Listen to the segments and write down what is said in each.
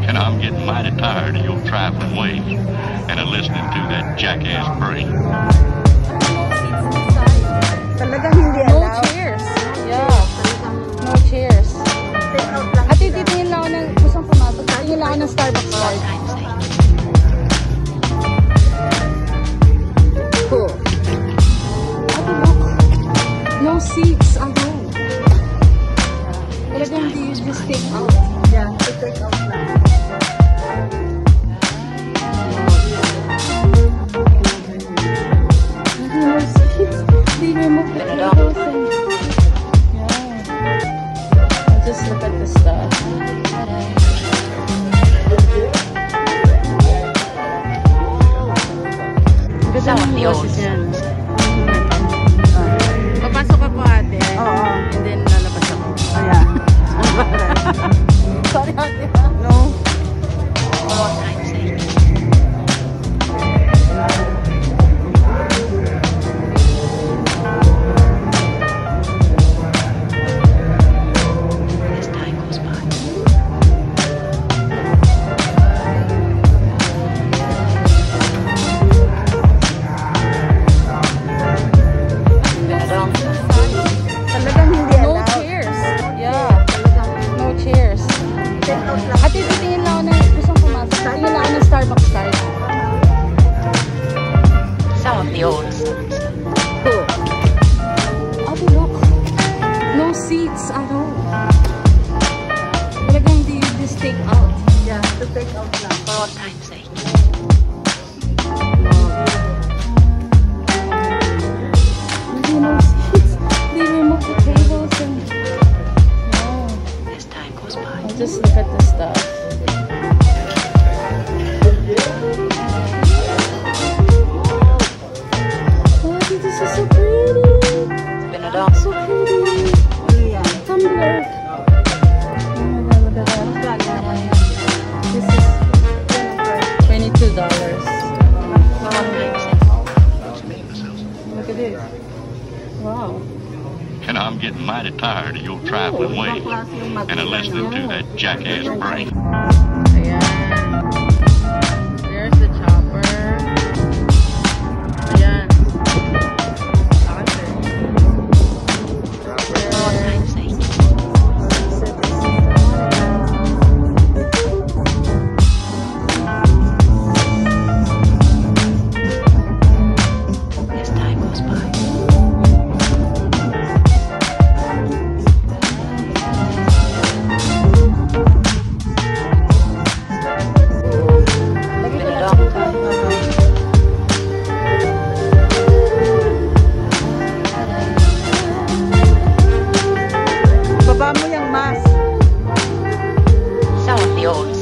And I'm getting mighty tired of your trifling ways and of listening to that jackass brain. Talagang hindi allowed. No chairs. Yeah. No chairs. Take out lang. At titingin lang ako ng gustong pumasok. Titingin lang ako ng Starbucks card. Cool. Ate, look. No seats. Ano? Talagang hindi you just take out. Yeah, to take out lang. No seats. They remove the tables and... Yeah. I'll just look at the stuff. Ganda ng boses yan. Papasok ako ate. Oo. And then lalabas ako. Oh, yeah. Sorry ate. No. Talagang hindi No allowed. chairs. Yeah. No chairs. Take out lang. At titingin lang ako ng gustong pumasok. Titingin lang ako ng Starbucks card. Some of the old. Cool. Ate, look. No seats at all. Talagang hindi you just take out. Yeah, to take out lang. For all time's sake. Hindi no seats. They remove the tables and... Yeah. As time goes by. I'll just look at the stuff. Oh, this is so pretty. It's been a long So pretty. Ano yan? Tumbler. Oh my God, look at that. Gano'n naman yan. This is $22. for all time's sake. Look at this. Wow. And I'm getting mighty tired of your trifling ways and of listening to that jackass brain. Ayan. There's the chopper. Ayan. For all time's sake. As time goes by. Lagi ko na chopper. Baba mo yung mask. Some of the old.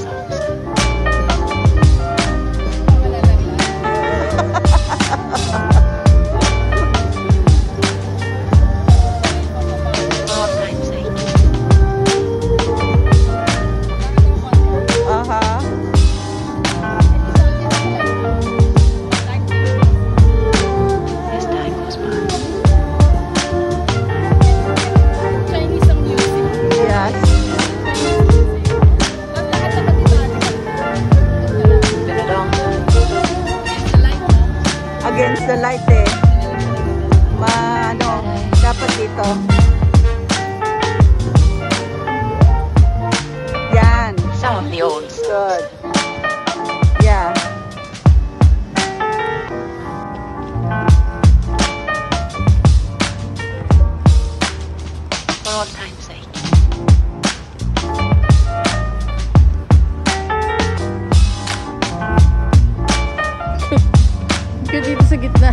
For all time's sake. Aha. As time goes by. Chinese ang music. Yes. It's been a long Against the light eh. Ano, dapat dito. Yan. Some of the old. Good. Yeah. For all time's sake. Ikaw dito sa gitna.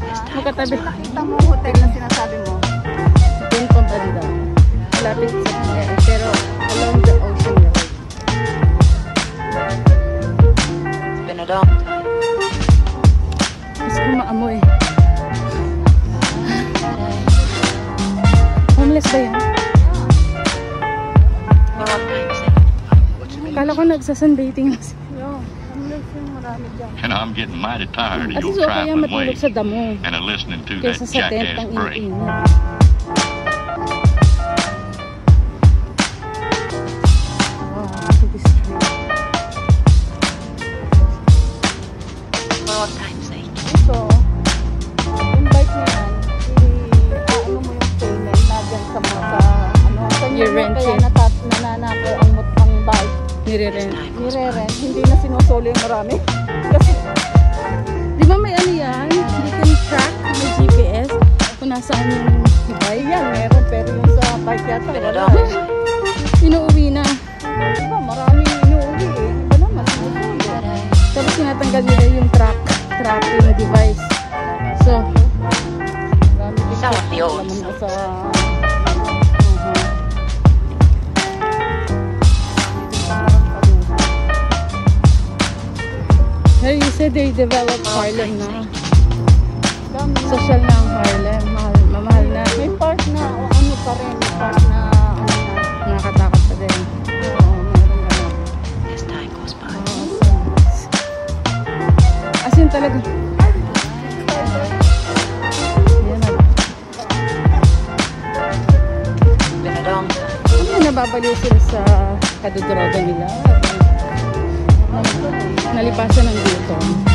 As time Makatabi. Nakita mo hotel na sinasabi mo. Doon pa banda. Malapit sa pier. Pero along the ocean road. It's been a long time. Gusto ko maamoy. Homeless ba yan? For all time's sake. Kala ko nagsasunbathing lang sila. And I'm getting mighty tired of At your least okay yan trifling matulog ways sa damo. and of listening to Kesa that sa tent jackass ang brain. init. Wow, look at this tree. nire-rent. Time goes by. Nire-rent. Hindi na sinusolo yung marami. Kasi, Di ba may ano yan? You can track, may GPS kung nasaan yung device. yan, meron. Pero yung sa bike yata, Been a wala. long time. Inuuwi na. Diba, maraming inuuwi eh. Iba naman, sinusolo. Tapos tinatanggal nila yung tracking device. So, Marami din Some of the old naman stuff. sa... hey, you said they developed Harlem na. Dami na. Social na ang Harlem. Mamahal na. May part na, o ano pa rin, may part na, ano na, Nakakatakot pa din. oo, meron ganun. As time goes by. As in talaga. Yan na. Been a long time. Ano, nababaliw sila sa kadudroga nila. Nalipasan ng gutom.